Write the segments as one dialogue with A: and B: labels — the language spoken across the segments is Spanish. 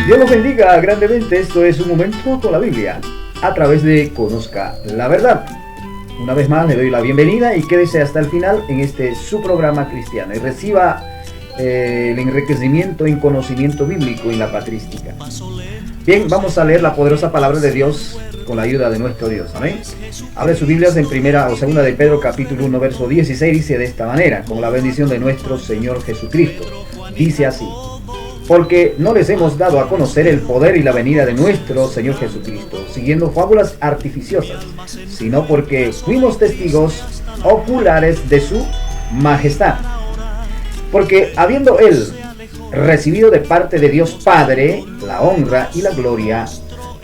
A: Dios los bendiga grandemente. Esto es Un Momento con la Biblia, a través de Conozca la Verdad. Una vez más le doy la bienvenida y quédese hasta el final en este su programa cristiano y reciba el enriquecimiento en conocimiento bíblico y la patrística. Bien, vamos a leer la poderosa palabra de Dios con la ayuda de nuestro Dios. Amén. Abre sus Biblias en primera o segunda de Pedro capítulo 1 verso 16. Dice de esta manera: con la bendición de nuestro Señor Jesucristo. Dice así: porque no les hemos dado a conocer el poder y la venida de nuestro Señor Jesucristo, siguiendo fábulas artificiosas, sino porque fuimos testigos oculares de su majestad. Porque habiendo Él recibido de parte de Dios Padre la honra y la gloria,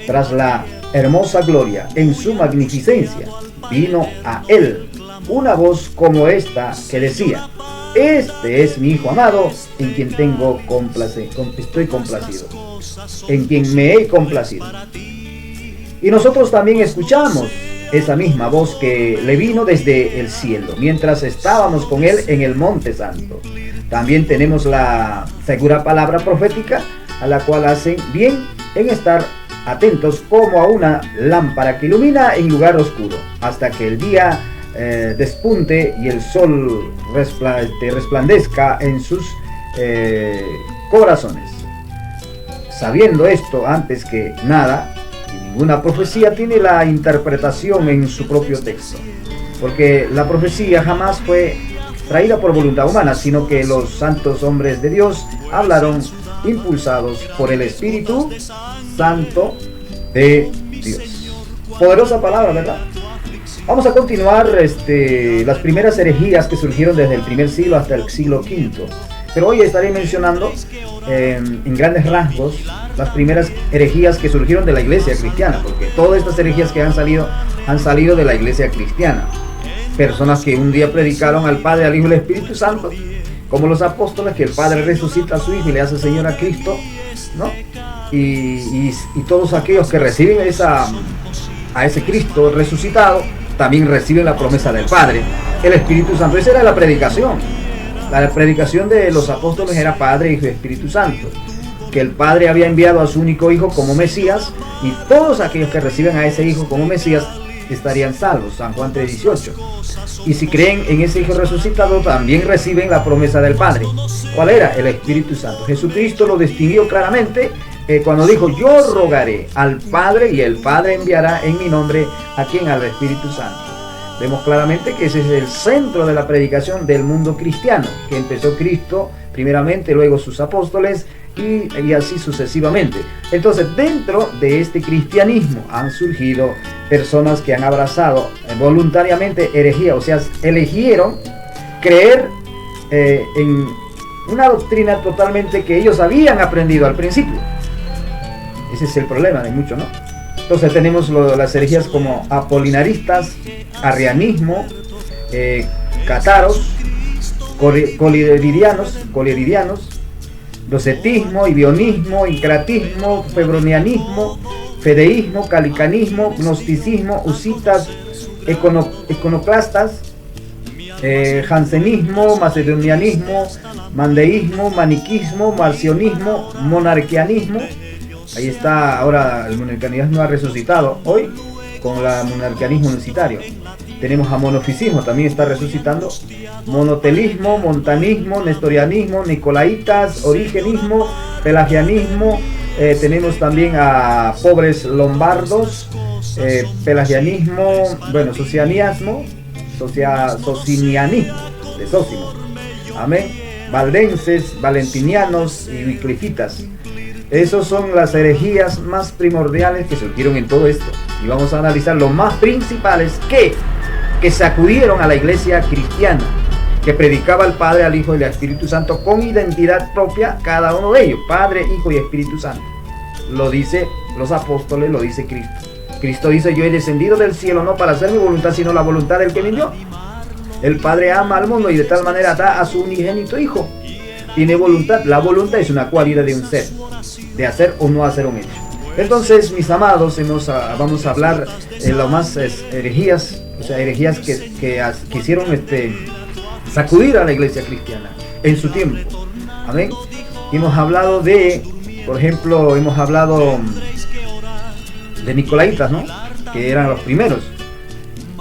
A: tras la hermosa gloria en su magnificencia, vino a Él una voz como esta que decía: este es mi Hijo amado, en quien estoy complacido, en quien me he complacido. Y nosotros también escuchamos esa misma voz que le vino desde el cielo, mientras estábamos con Él en el Monte Santo. También tenemos la segura palabra profética, a la cual hacen bien en estar atentos como a una lámpara que ilumina en lugar oscuro, hasta que el día despunte y el sol resplandezca en sus corazones. Sabiendo esto, antes que nada, ninguna profecía tiene la interpretación en su propio texto, porque la profecía jamás fue traída por voluntad humana, sino que los santos hombres de Dios hablaron impulsados por el Espíritu Santo de Dios. Poderosa palabra, ¿verdad? Vamos a continuar las primeras herejías que surgieron desde el primer siglo hasta el siglo V. Pero hoy estaré mencionando en grandes rasgos las primeras herejías que surgieron de la iglesia cristiana, porque todas estas herejías que han salido de la iglesia cristiana. Personas que un día predicaron al Padre, al Hijo y al Espíritu Santo, como los apóstoles, que el Padre resucita a su Hijo y le hace Señor a Cristo, ¿no? Y todos aquellos que reciben a ese Cristo resucitado, también reciben la promesa del Padre, el Espíritu Santo. Esa era la predicación. La predicación de los apóstoles era Padre, Hijo y Espíritu Santo, que el Padre había enviado a su único Hijo como Mesías, y todos aquellos que reciben a ese Hijo como Mesías estarían salvos. San Juan 3:18. Y si creen en ese Hijo resucitado, también reciben la promesa del Padre. ¿Cuál era? El Espíritu Santo. Jesucristo lo distinguió claramente cuando dijo: yo rogaré al Padre y el Padre enviará en mi nombre a quien, al Espíritu Santo. Vemos claramente que ese es el centro de la predicación del mundo cristiano, que empezó Cristo primeramente, luego sus apóstoles y así sucesivamente. Entonces, dentro de este cristianismo han surgido personas que han abrazado voluntariamente herejía, o sea, eligieron creer en una doctrina totalmente que ellos habían aprendido al principio. Ese es el problema de muchos, ¿no? Entonces tenemos las herejías como apolinaristas, arrianismo, cátaros, coliridianos, docetismo, ibionismo, incratismo, febronianismo, fedeísmo, calicanismo, gnosticismo, husitas, iconoclastas, jansenismo, macedonianismo, mandeísmo, maniquismo, marcionismo, monarquianismo. Ahí está, ahora el monarquianismo ha resucitado hoy con el monarquianismo unicitario. Tenemos a monofisismo, también está resucitando. Monotelismo, montanismo, nestorianismo, nicolaitas, origenismo, pelagianismo. Tenemos también a pobres lombardos, pelagianismo, socinianismo, de Sósimo. Amén. Valdenses, valentinianos y wyclifitas. Esas son las herejías más primordiales que surgieron en todo esto. Y vamos a analizar los más principales que sacudieron a la iglesia cristiana, que predicaba al Padre, al Hijo y al Espíritu Santo con identidad propia, cada uno de ellos, Padre, Hijo y Espíritu Santo. Lo dice los apóstoles, lo dice Cristo. Cristo dice: yo he descendido del cielo no para hacer mi voluntad, sino la voluntad del que me envió. El Padre ama al mundo y de tal manera da a su unigénito Hijo. Tiene voluntad. La voluntad es una cualidad de un ser, de hacer o no hacer un hecho. Entonces, mis amados, vamos a hablar de las más herejías, o sea, herejías que quisieron sacudir a la iglesia cristiana en su tiempo. Amén. Y hemos hablado de Por ejemplo, hemos hablado de Nicolaitas, ¿no? Que eran los primeros,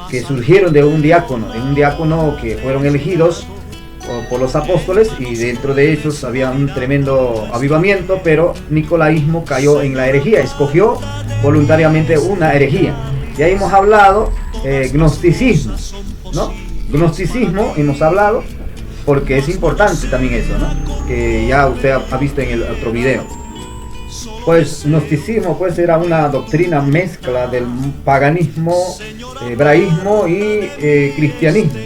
A: que surgieron de un diácono que fueron elegidos por los apóstoles, y dentro de ellos había un tremendo avivamiento, pero Nicolaísmo cayó en la herejía, escogió voluntariamente una herejía. Ya hemos hablado gnosticismo, ¿no? Gnosticismo hemos hablado, porque es importante también eso, ¿no? Que ya usted ha visto en el otro video. Pues gnosticismo pues era una doctrina mezcla del paganismo, hebraísmo y cristianismo.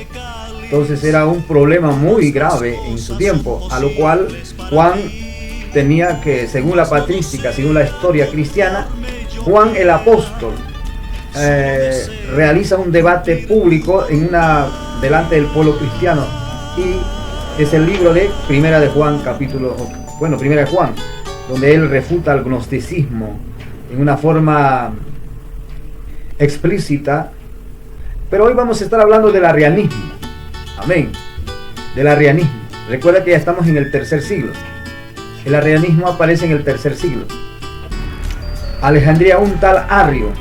A: Entonces era un problema muy grave en su tiempo, a lo cual Juan tenía que, según la patrística, según la historia cristiana, Juan el apóstol realiza un debate público delante del pueblo cristiano, y es el libro de Primera de Juan, Primera de Juan, donde él refuta el gnosticismo en una forma explícita. Pero hoy vamos a estar hablando del arrianismo. Amén. Del arrianismo. Recuerda que ya estamos en el tercer siglo. El arrianismo aparece en el tercer siglo. Alejandría, un tal Arrio,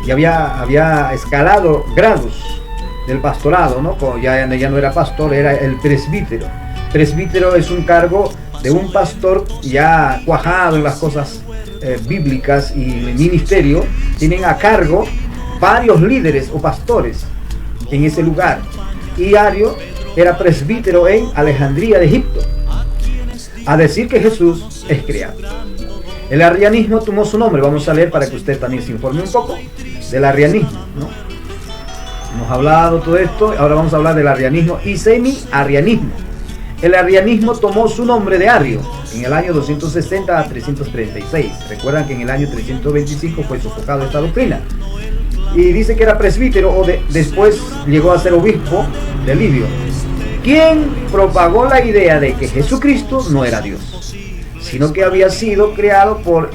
A: ya había escalado grados del pastorado, ¿no? Ya no era pastor, era el presbítero. Presbítero es un cargo de un pastor ya cuajado en las cosas bíblicas y en el ministerio. Tienen a cargo varios líderes o pastores en ese lugar. Y Ario era presbítero en Alejandría de Egipto, a decir que Jesús es creado. El arrianismo tomó su nombre. Vamos a leer para que usted también se informe un poco del arrianismo, ¿no? Hemos hablado todo esto, ahora vamos a hablar del arrianismo y semi-arrianismo. El arrianismo tomó su nombre de Ario en el año 260 a 336. Recuerdan que en el año 325 fue sofocado esta doctrina. Y dice que era presbítero, después llegó a ser obispo de Libio, quien propagó la idea de que Jesucristo no era Dios, sino que había sido creado por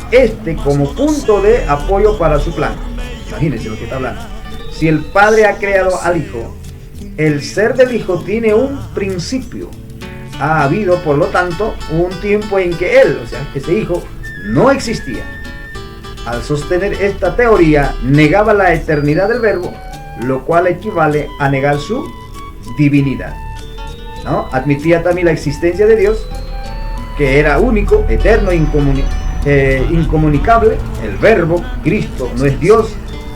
A: como punto de apoyo para su plan. Imagínense lo que está hablando. Si el Padre ha creado al Hijo, el ser del Hijo tiene un principio. Ha habido, por lo tanto, un tiempo en que Él, o sea, ese Hijo, no existía. Al sostener esta teoría, negaba la eternidad del Verbo, lo cual equivale a negar su divinidad, ¿no? Admitía también la existencia de Dios, que era único, eterno, incomunicable. El Verbo, Cristo, no es Dios,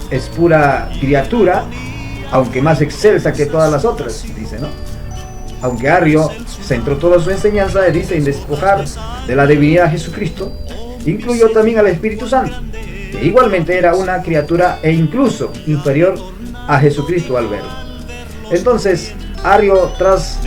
A: es pura criatura, aunque más excelsa que todas las otras, dice, ¿no? Aunque Arrio centró toda su enseñanza, dice, en despojar de la divinidad a Jesucristo, incluyó también al Espíritu Santo, que igualmente era una criatura e incluso inferior a Jesucristo, al Verbo. Entonces, Arrio, tras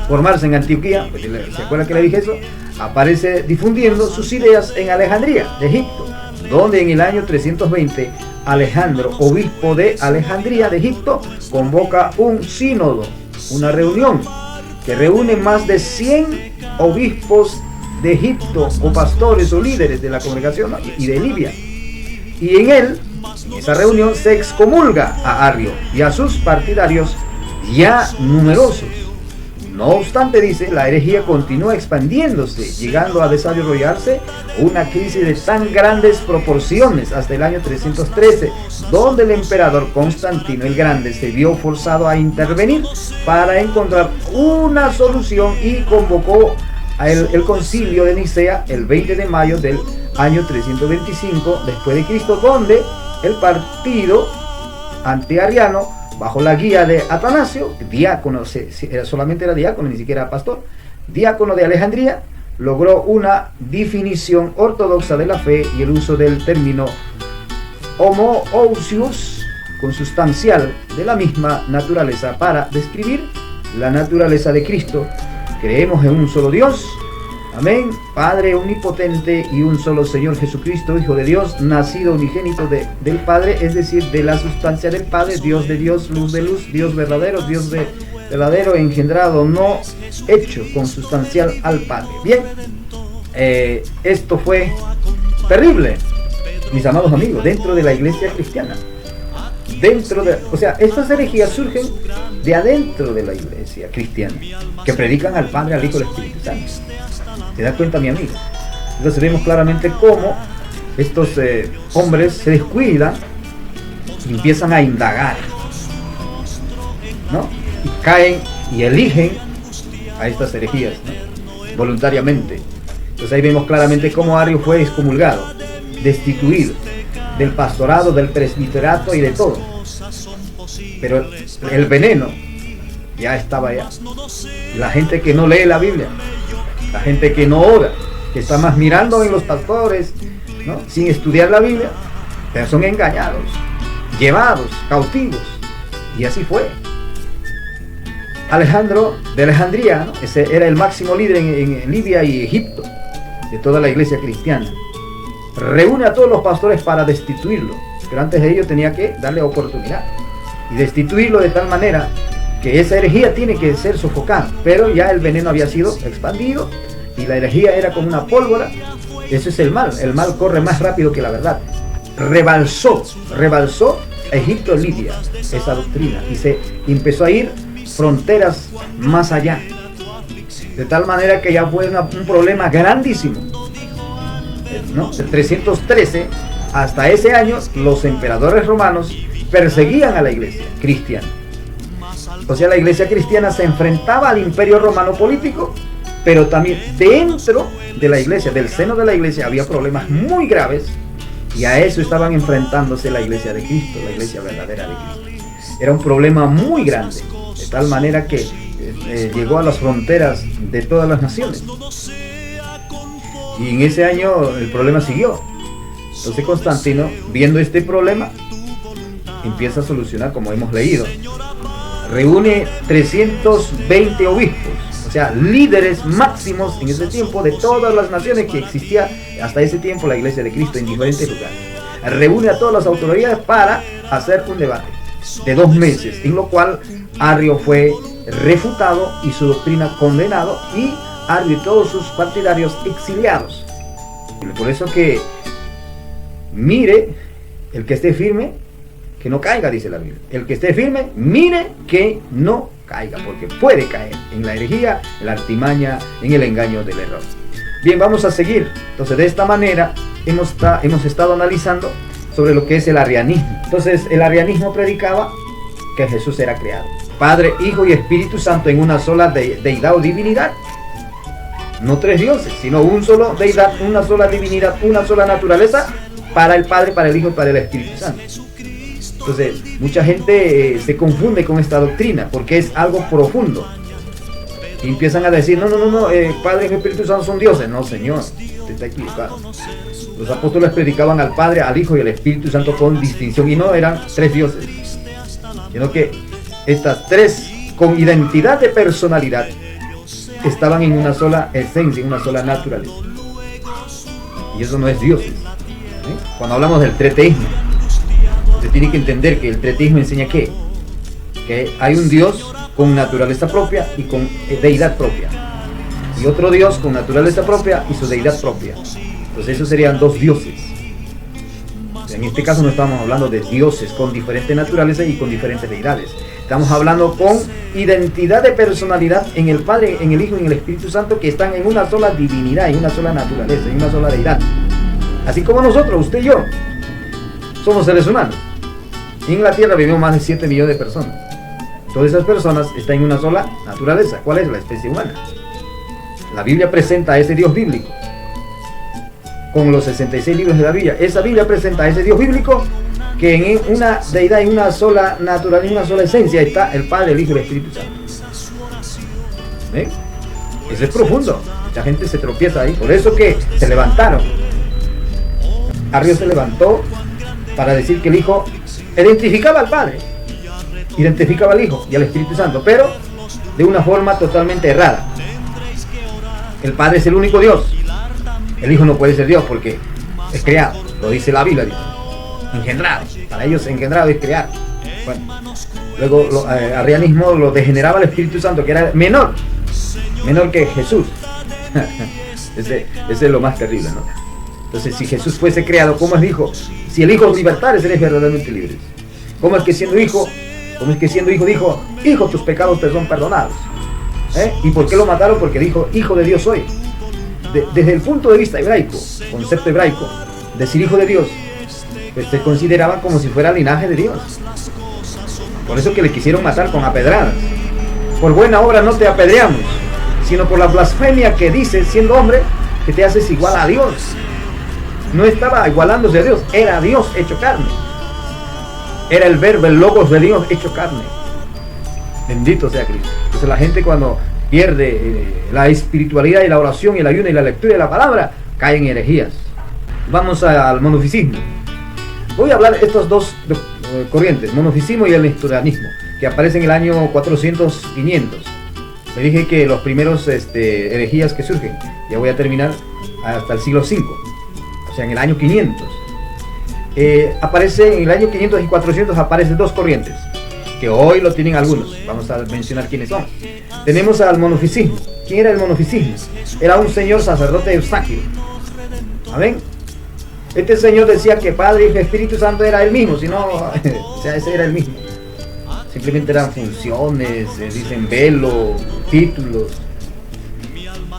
A: formarse en Antioquía, pues, ¿se acuerdan que le dije eso? Aparece difundiendo sus ideas en Alejandría de Egipto, donde en el año 320 Alejandro, obispo de Alejandría de Egipto, convoca un sínodo, una reunión que reúne más de 100 obispos de Egipto, o pastores o líderes de la congregación, ¿no? Y de Libia. Y en esa reunión se excomulga a Arrio y a sus partidarios ya numerosos. No obstante, dice, la herejía continúa expandiéndose, llegando a desarrollarse una crisis de tan grandes proporciones hasta el año 313, donde el emperador Constantino el Grande se vio forzado a intervenir para encontrar una solución y convocó el concilio de Nicea el 20 de mayo del año 325 después de Cristo, donde el partido antiariano, bajo la guía de Atanasio, diácono, solamente era diácono, ni siquiera pastor, diácono de Alejandría, logró una definición ortodoxa de la fe y el uso del término homoousios, consustancial de la misma naturaleza, para describir la naturaleza de Cristo. Creemos en un solo Dios, amén, Padre omnipotente, y un solo Señor Jesucristo, Hijo de Dios, nacido unigénito del Padre, es decir, de la sustancia del Padre, Dios de Dios, luz de luz, Dios verdadero, verdadero, engendrado, no hecho, consustancial al Padre. Bien, esto fue terrible, mis amados amigos, dentro de la iglesia cristiana. Estas herejías surgen de adentro de la iglesia cristiana, que predican al Padre, al Hijo y al Espíritu Santo. ¿Se da cuenta, mi amigo? Entonces vemos claramente cómo estos hombres se descuidan y empiezan a indagar, ¿no? Y caen y eligen a estas herejías, ¿no? Voluntariamente. Entonces ahí vemos claramente cómo Arrio fue excomulgado, destituido del pastorado, del presbiterato y de todo. Pero el veneno ya estaba allá. La gente que no lee la Biblia, la gente que no ora, que está más mirando en los pastores, ¿no? Sin estudiar la Biblia, pero son engañados, llevados, cautivos. Y así fue. Alejandro de Alejandría, ¿no? Ese era el máximo líder en Libia y Egipto de toda la iglesia cristiana. Reúne a todos los pastores para destituirlo, pero antes de ello tenía que darle oportunidad y destituirlo de tal manera que esa herejía tiene que ser sofocada. Pero ya el veneno había sido expandido y la herejía era como una pólvora. Eso es el mal corre más rápido que la verdad. Rebalsó a Egipto, Libia, esa doctrina, y se empezó a ir fronteras más allá, de tal manera que ya fue un problema grandísimo, ¿no? De 313 hasta ese año, los emperadores romanos perseguían a la iglesia cristiana. O sea, la iglesia cristiana se enfrentaba al imperio romano político, pero también dentro de la iglesia, del seno de la iglesia, había problemas muy graves, y a eso estaban enfrentándose la iglesia de Cristo, la iglesia verdadera de Cristo. Era un problema muy grande, de tal manera que llegó a las fronteras de todas las naciones. Y en ese año el problema siguió. Entonces Constantino, viendo este problema, empieza a solucionar, como hemos leído. Reúne 320 obispos, o sea, líderes máximos en ese tiempo de todas las naciones que existía hasta ese tiempo la iglesia de Cristo en diferentes lugares. Reúne a todas las autoridades para hacer un debate de 2 meses, en lo cual Arrio fue refutado y su doctrina condenado, y Arrio y todos sus partidarios exiliados. Por eso que mire el que esté firme, que no caiga, dice la Biblia. El que esté firme, mire que no caiga, porque puede caer en la herejía, en la artimaña, en el engaño del error. Bien, vamos a seguir. Entonces, de esta manera hemos estado analizando sobre lo que es el arrianismo. Entonces, el arrianismo predicaba que Jesús era creado, Padre, Hijo y Espíritu Santo, en una sola deidad o divinidad. No 3 dioses, sino un solo deidad, una sola divinidad, una sola naturaleza, para el Padre, para el Hijo y para el Espíritu Santo. Entonces, mucha gente se confunde con esta doctrina porque es algo profundo. Y empiezan a decir, no, Padre, Hijo y Espíritu Santo son dioses. No, Señor, usted está equivocado. Los apóstoles predicaban al Padre, al Hijo y al Espíritu Santo con distinción, y no eran 3 dioses, sino que estas 3 con identidad de personalidad estaban en una sola esencia, en una sola naturaleza. Y eso no es Dios. Cuando hablamos del treteísmo, se tiene que entender que el treteísmo enseña que hay un Dios con naturaleza propia y con deidad propia, y otro Dios con naturaleza propia y su deidad propia. Entonces esos serían 2 dioses. En este caso no estamos hablando de dioses con diferentes naturalezas y con diferentes deidades. Estamos hablando con identidad de personalidad en el Padre, en el Hijo y en el Espíritu Santo, que están en una sola divinidad, en una sola naturaleza, en una sola deidad. Así como nosotros, usted y yo, somos seres humanos. En la tierra vivimos más de 7 millones de personas. Todas esas personas están en una sola naturaleza. ¿Cuál es? La especie humana. La Biblia presenta a ese Dios bíblico con los 66 libros de la Biblia. Esa Biblia presenta a ese Dios bíblico que en una deidad, en una sola naturaleza, en una sola esencia está el Padre, el Hijo y el Espíritu Santo. ¿Ven? Eso es profundo. Mucha gente se tropieza ahí. Por eso que se levantaron. Arrio se levantó para decir que el Hijo identificaba al Padre, identificaba al Hijo y al Espíritu Santo, pero de una forma totalmente errada. El Padre es el único Dios. El Hijo no puede ser Dios porque es creado, lo dice la Biblia, dice. Engendrado. Para ellos engendrado es crear. Bueno, luego arrianismo lo degeneraba el Espíritu Santo, que era menor que Jesús. Ese es lo más terrible, ¿no? Entonces, si Jesús fuese creado, ¿cómo es Hijo? Si el Hijo os libertare, seréis verdaderamente libres. ¿Cómo es que siendo Hijo dijo, Hijo, tus pecados te son perdonados? ¿Y por qué lo mataron? Porque dijo, Hijo de Dios soy. desde el punto de vista hebraico, concepto hebraico, decir hijo de Dios, pues se consideraban como si fuera linaje de Dios. Por eso que le quisieron matar con apedradas. Por buena obra no te apedreamos, sino por la blasfemia que dices, siendo hombre, que te haces igual a Dios. No estaba igualándose a Dios, era Dios hecho carne. Era el verbo, el logos de Dios hecho carne. Bendito sea Cristo. Entonces la gente cuando pierde la espiritualidad y la oración y el ayuno y la lectura de la palabra, cae en herejías. Vamos al monofisismo. Voy a hablar de estos dos corrientes, monofisismo y el nestorianismo, que aparecen en el año 400-500. Me dije que los primeros herejías que surgen, ya voy a terminar, hasta el siglo V, o sea, en el año 500. Aparece en el año 500 y 400 aparecen dos corrientes, que hoy lo tienen algunos. Vamos a mencionar quiénes son. Tenemos al monofisismo. ¿Quién era el monofisismo? Era un señor sacerdote Eustaquio. Amén. Este señor decía que Padre, Hijo y Espíritu Santo era el mismo, sino, o sea, ese era el mismo. Simplemente eran funciones, dicen velo, títulos.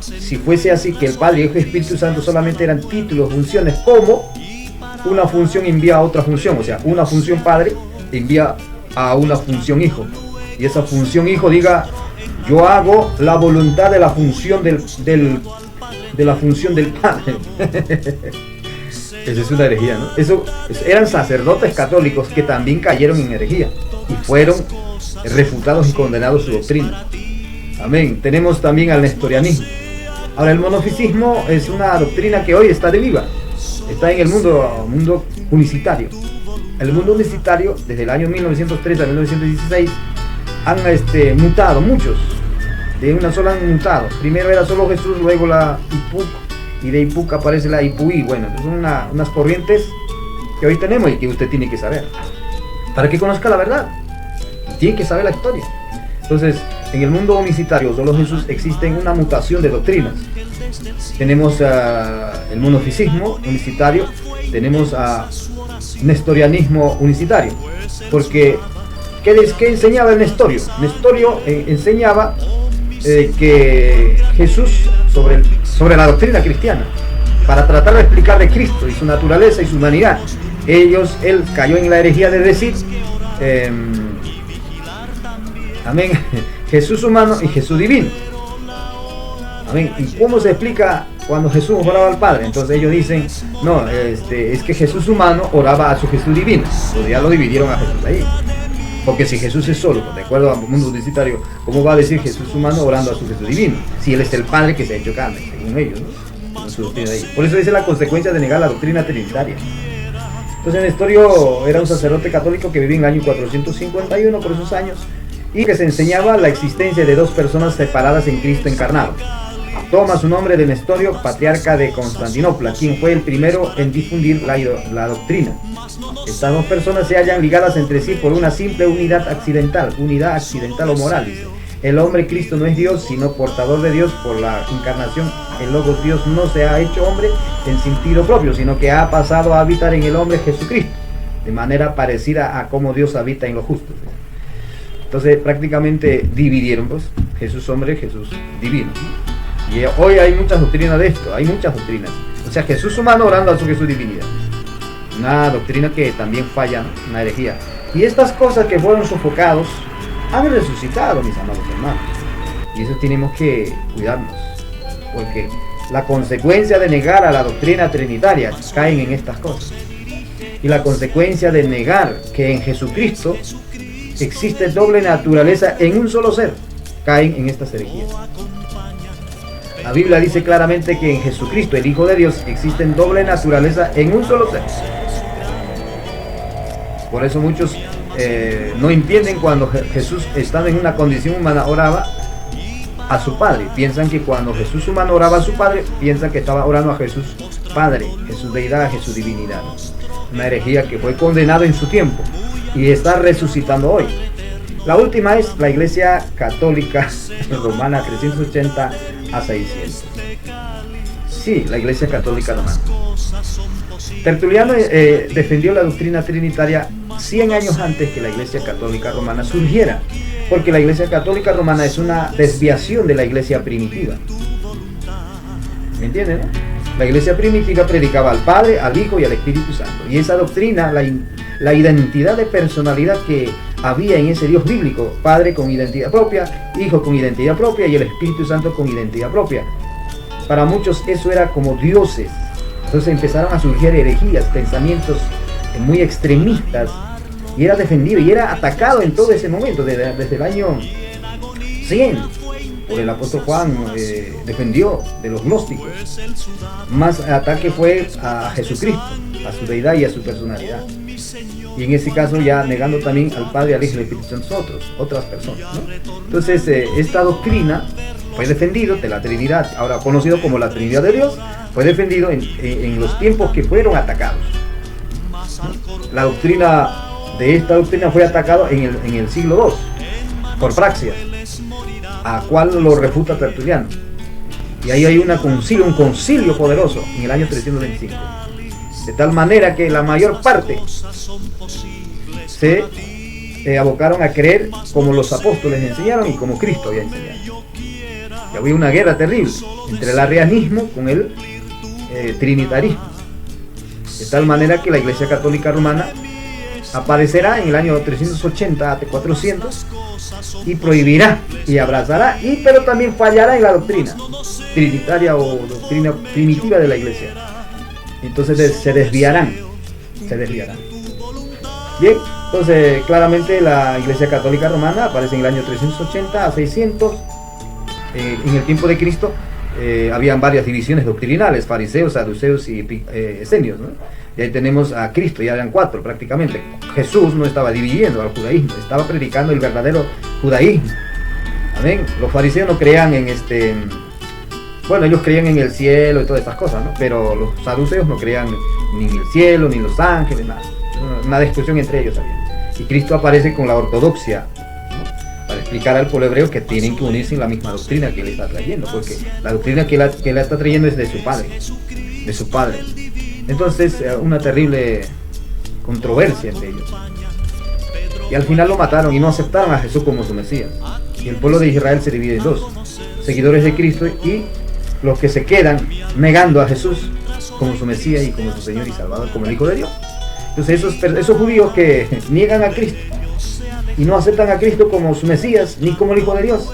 A: Si fuese así, que el Padre, Hijo y Espíritu Santo solamente eran títulos, funciones, como una función envía a otra función, o sea, una función Padre envía a una función Hijo, y esa función Hijo diga, yo hago la voluntad de la función de la función del Padre. Esa es una herejía, ¿no? Eso eran sacerdotes católicos que también cayeron en herejía y fueron refutados y condenados su doctrina. Amén. Tenemos también al nestorianismo. Ahora, el monofisismo es una doctrina que hoy está de viva. Está en el mundo unicitario. El mundo unicitario, desde el año 1903 a 1916, han mutado, muchos. De una sola han mutado. Primero era solo Jesús, luego la IPUC, y de IPUC aparece la IPUI. Bueno, son unas corrientes que hoy tenemos y que usted tiene que saber. Para que conozca la verdad, tiene que saber la historia. Entonces, en el mundo unicitario, solo Jesús, existe una mutación de doctrinas. Tenemos el monofisismo unicitario, tenemos nestorianismo unicitario. Porque, ¿qué enseñaba el Nestorio? Nestorio enseñaba que Jesús, sobre la doctrina cristiana, para tratar de explicar de Cristo y su naturaleza y su humanidad, él cayó en la herejía de decir, amén, Jesús humano y Jesús divino. Amén. ¿Y cómo se explica cuando Jesús oraba al Padre? Entonces ellos dicen, no, es que Jesús humano oraba a su Jesús divino. Pues ya lo dividieron a Jesús ahí. Porque si Jesús es solo, de acuerdo al mundo unicitario, ¿cómo va a decir Jesús humano orando a su Jesús divino? Si Él es el Padre que se ha hecho carne, según ellos, ¿no? Su doctrina de ellos. Por eso dice la consecuencia de negar la doctrina trinitaria. Entonces Nestorio era un sacerdote católico que vivía en el año 451, por esos años, y que se enseñaba la existencia de dos personas separadas en Cristo encarnado. Toma su nombre de Nestorio, patriarca de Constantinopla, quien fue el primero en difundir la doctrina. Estas dos personas se hallan ligadas entre sí por una simple unidad accidental o moral. Dice. El hombre Cristo no es Dios, sino portador de Dios por la encarnación. El Logos Dios no se ha hecho hombre en sentido propio, sino que ha pasado a habitar en el hombre Jesucristo, de manera parecida a como Dios habita en los justos. Entonces prácticamente dividieron, pues, Jesús hombre, Jesús divino. Y hoy hay muchas doctrinas de esto, hay muchas doctrinas. O sea, Jesús humano orando a su Jesús divinidad. Una doctrina que también falla, una herejía. Y estas cosas que fueron sofocados han resucitado, mis amados hermanos. Y eso tenemos que cuidarnos. Porque la consecuencia de negar a la doctrina trinitaria caen en estas cosas. Y la consecuencia de negar que en Jesucristo existe doble naturaleza en un solo ser, caen en estas herejías. La Biblia dice claramente que en Jesucristo, el Hijo de Dios, existe doble naturaleza en un solo ser. Por eso muchos no entienden cuando Jesús, estando en una condición humana, oraba a su Padre. Piensan que cuando Jesús humano oraba a su Padre, piensan que estaba orando a Jesús Padre, Jesús deidad, Jesús divinidad. Una herejía que fue condenada en su tiempo y está resucitando hoy. La última es la Iglesia Católica Romana 380 a 600. Sí, la Iglesia Católica Romana. Tertuliano defendió la doctrina trinitaria 100 años antes que la Iglesia Católica Romana surgiera, porque la Iglesia Católica Romana es una desviación de la Iglesia primitiva. ¿Me entienden? ¿No? La iglesia primitiva predicaba al Padre, al Hijo y al Espíritu Santo. Y esa doctrina, la identidad de personalidad que había en ese Dios bíblico, Padre con identidad propia, Hijo con identidad propia y el Espíritu Santo con identidad propia. Para muchos eso era como dioses. Entonces empezaron a surgir herejías, pensamientos muy extremistas, y era defendido y era atacado en todo ese momento, desde el año 100, por el apóstol Juan. Defendió de los gnósticos. Más ataque fue a Jesucristo, a su deidad y a su personalidad. Y en ese caso ya negando también al Padre, al Hijo y al Espíritu Santo, otras personas, ¿no? Entonces esta doctrina fue defendido de la Trinidad, ahora conocido como la Trinidad de Dios, fue defendido en los tiempos que fueron atacados. La doctrina de esta doctrina fue atacado en el siglo II por Praxias, a cual lo refuta Tertuliano. Y ahí hay un concilio poderoso en el año 325. De tal manera que la mayor parte se abocaron a creer como los apóstoles enseñaron y como Cristo había enseñado. Y había una guerra terrible entre el arrianismo con el trinitarismo. De tal manera que la Iglesia Católica Romana aparecerá en el año 380 a 400 y prohibirá y abrazará, pero también fallará en la doctrina trinitaria o doctrina primitiva de la Iglesia. Entonces se desviarán. Bien, entonces claramente la Iglesia Católica Romana aparece en el año 380 a 600. En el tiempo de Cristo habían varias divisiones doctrinales: fariseos, saduceos y esenios, ¿no? Y ahí tenemos a Cristo, ya eran 4 prácticamente. Jesús no estaba dividiendo al judaísmo, estaba predicando el verdadero judaísmo. Amén. Los fariseos no creían en bueno, ellos creían en el cielo y todas estas cosas, ¿no? Pero los saduceos no creían ni en el cielo, ni en los ángeles, nada. Una discusión entre ellos había. Y Cristo aparece con la ortodoxia, ¿no? Para explicar al pueblo hebreo que tienen que unirse en la misma doctrina que él está trayendo, porque la doctrina que él está trayendo es de su padre. Entonces, una terrible controversia entre ellos. Y al final lo mataron y no aceptaron a Jesús como su Mesías. Y el pueblo de Israel se divide en dos: seguidores de Cristo y los que se quedan negando a Jesús como su Mesías y como su Señor y Salvador, como el Hijo de Dios. Entonces esos judíos que niegan a Cristo y no aceptan a Cristo como su Mesías ni como el Hijo de Dios,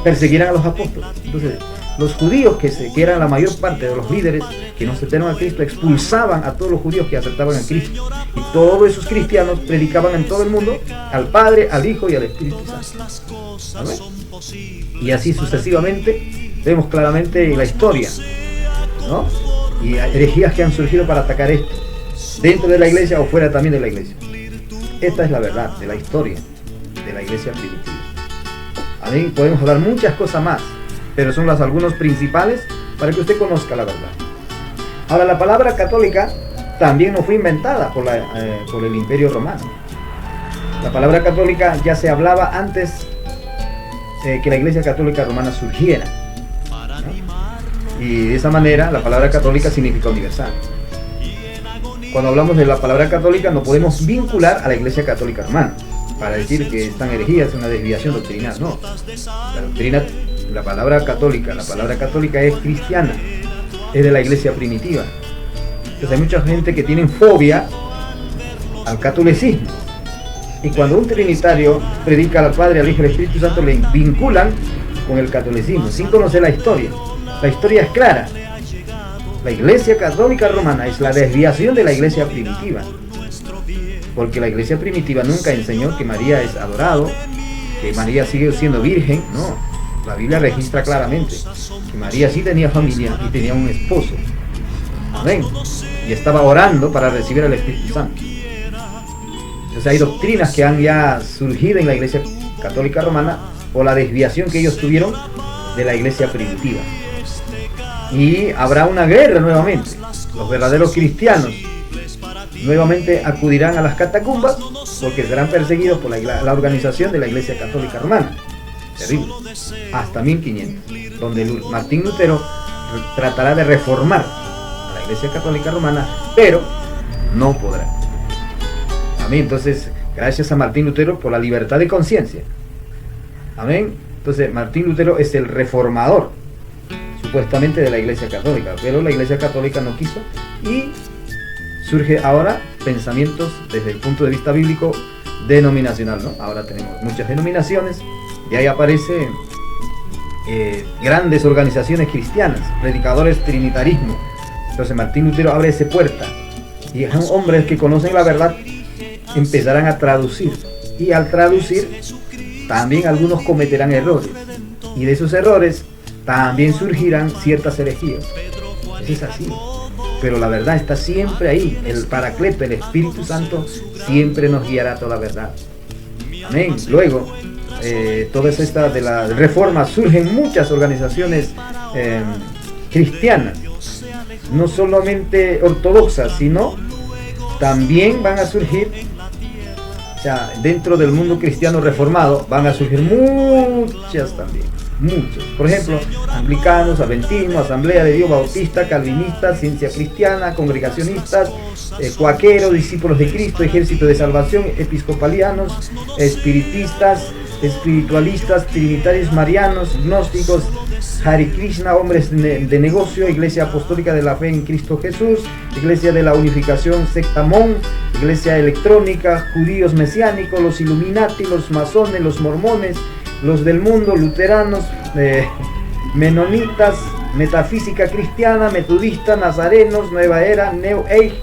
A: perseguirán a los apóstoles. Entonces los judíos que eran la mayor parte de los líderes que no aceptaron a Cristo, expulsaban a todos los judíos que aceptaban a Cristo, y todos esos cristianos predicaban en todo el mundo al Padre, al Hijo y al Espíritu Santo. ¿Saben? Y así sucesivamente vemos claramente la historia, ¿no? Y herejías que han surgido para atacar esto, dentro de la iglesia o fuera también de la iglesia. Esta es la verdad de la historia de la iglesia primitiva. Amén. Podemos hablar muchas cosas más, pero son algunos principales para que usted conozca la verdad. Ahora, la palabra católica también no fue inventada por el Imperio Romano. La palabra católica ya se hablaba antes que la Iglesia Católica Romana surgiera, ¿no? Y de esa manera la palabra católica significa universal. Cuando hablamos de la palabra católica no podemos vincular a la Iglesia Católica Romana para decir que están herejías, una desviación doctrinal. No, la palabra católica es cristiana, es de la iglesia primitiva. Entonces hay mucha gente que tiene fobia al catolicismo, y cuando un trinitario predica al Padre, al Hijo y al Espíritu Santo, le vinculan con el catolicismo sin conocer la historia. La historia es clara: la Iglesia Católica Romana es la desviación de la iglesia primitiva, porque la iglesia primitiva nunca enseñó que María es adorado, que María sigue siendo virgen. No, la Biblia registra claramente que María sí tenía familia y tenía un esposo. Amén. Y estaba orando para recibir al Espíritu Santo. Entonces hay doctrinas que han ya surgido en la Iglesia Católica Romana por la desviación que ellos tuvieron de la iglesia primitiva. Y habrá una guerra nuevamente. Los verdaderos cristianos nuevamente acudirán a las catacumbas porque serán perseguidos por la organización de la Iglesia Católica Romana. Terrible. Hasta 1500, donde Martín Lutero tratará de reformar a la Iglesia Católica Romana, pero no podrá. Amén. Entonces, gracias a Martín Lutero por la libertad de conciencia. Amén. Entonces, Martín Lutero es el reformador. Su supuestamente de la Iglesia Católica, pero la Iglesia Católica no quiso y surge ahora pensamientos desde el punto de vista bíblico denominacional, ¿no? Ahora tenemos muchas denominaciones y ahí aparecen grandes organizaciones cristianas, predicadores trinitarismo. Entonces Martín Lutero abre esa puerta y hombres que conocen la verdad empezarán a traducir, y al traducir también algunos cometerán errores, y de esos errores también surgirán ciertas herejías. Eso es así, pero la verdad está siempre ahí. El Paracleto, el Espíritu Santo, siempre nos guiará a toda verdad. Amén. Luego, todas estas de la Reforma, surgen muchas organizaciones cristianas, no solamente ortodoxas, sino también van a surgir, o sea, dentro del mundo cristiano reformado van a surgir muchas también, muchos. Por ejemplo, anglicanos, adventismo, Asamblea de Dios, bautista, calvinistas, ciencia cristiana, congregacionistas, cuáqueros, discípulos de Cristo, ejército de salvación, episcopalianos, espiritistas, espiritualistas, trinitarios marianos, gnósticos, Hare Krishna, hombres de negocio, Iglesia Apostólica de la Fe en Cristo Jesús, Iglesia de la Unificación, secta Mon, Iglesia Electrónica, judíos mesiánicos, los Illuminati, los masones, los mormones, los del mundo, luteranos, menonitas, metafísica cristiana, metodista, nazarenos, nueva era, New Age,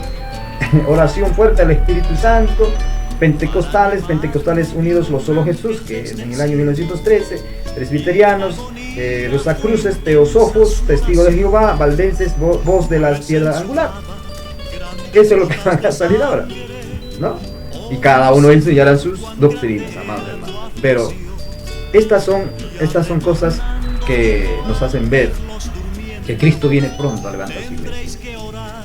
A: oración fuerte al Espíritu Santo, pentecostales unidos los solo Jesús, que en el año 1913, presbiterianos, rosacruces, teosofos, testigos de Jehová, valdenses, voz de la piedra angular. Eso es lo que van a salir ahora, ¿no? Y cada uno enseñará sus doctrinas, amados hermanos. Pero estas son cosas que nos hacen ver que Cristo viene pronto a levantar su iglesia.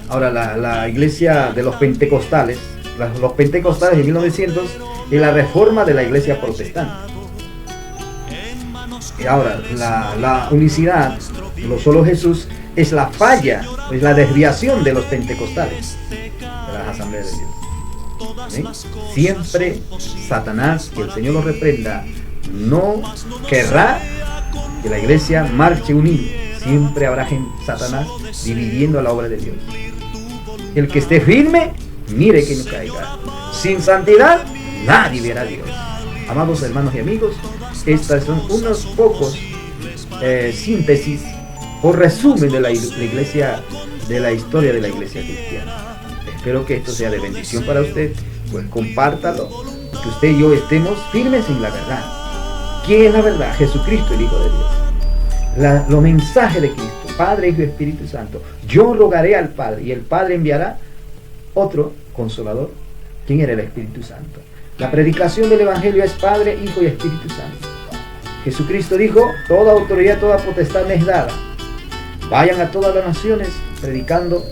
A: Ahora, la iglesia de los pentecostales de 1900 y la reforma de la iglesia protestante. Y ahora, la unicidad, lo solo Jesús, es la falla, es la desviación de los pentecostales, de las asambleas de Dios. ¿Sí? Siempre Satanás, que el Señor lo reprenda, no querrá que la iglesia marche unida. Siempre habrá Satanás dividiendo la obra de Dios. El que esté firme, mire que no caiga. Sin santidad, nadie verá a Dios. Amados hermanos y amigos, estas son unos pocos síntesis o resumen de la iglesia, de la historia de la iglesia cristiana. Espero que esto sea de bendición para usted, pues compártalo, y que usted y yo estemos firmes en la verdad. ¿Quién es la verdad? Jesucristo, el Hijo de Dios. Los mensajes de Cristo, Padre, Hijo y Espíritu Santo. Yo rogaré al Padre y el Padre enviará otro Consolador. ¿Quién era el Espíritu Santo? La predicación del Evangelio es Padre, Hijo y Espíritu Santo. Jesucristo dijo: toda autoridad, toda potestad me es dada. Vayan a todas las naciones predicando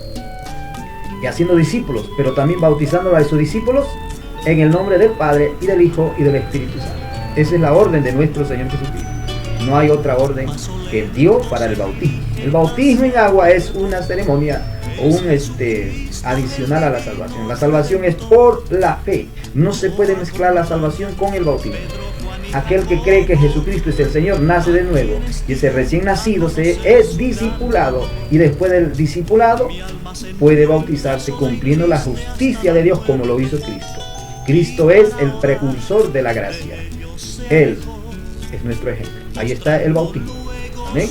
A: y haciendo discípulos, pero también bautizando a esos discípulos en el nombre del Padre y del Hijo y del Espíritu Santo. Esa es la orden de nuestro Señor Jesucristo. No hay otra orden que Él dio para el bautismo. El bautismo en agua es una ceremonia o un adicional a la salvación. La salvación es por la fe. No se puede mezclar la salvación con el bautismo. Aquel que cree que Jesucristo es el Señor nace de nuevo, y ese recién nacido es discipulado, y después del discipulado puede bautizarse cumpliendo la justicia de Dios como lo hizo Cristo. Cristo es el precursor de la gracia. Él es nuestro ejemplo. Ahí está el bautismo. ¿Amén?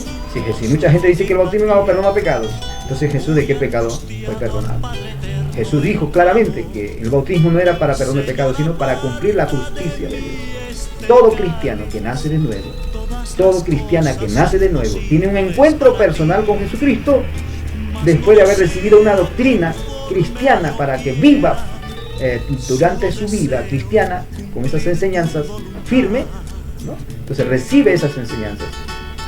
A: Si mucha gente dice que el bautismo no perdona pecados, entonces Jesús, ¿de qué pecado fue perdonado? Jesús dijo claramente que el bautismo no era para perdón de pecados, sino para cumplir la justicia de Dios. Todo cristiano que nace de nuevo, todo cristiana que nace de nuevo, tiene un encuentro personal con Jesucristo después de haber recibido una doctrina cristiana para que viva durante su vida cristiana con esas enseñanzas firme, ¿no? Entonces recibe esas enseñanzas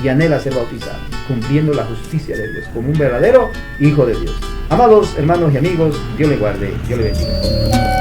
A: y anhela ser bautizado, cumpliendo la justicia de Dios, como un verdadero hijo de Dios. Amados hermanos y amigos, Dios le guarde, Dios le bendiga.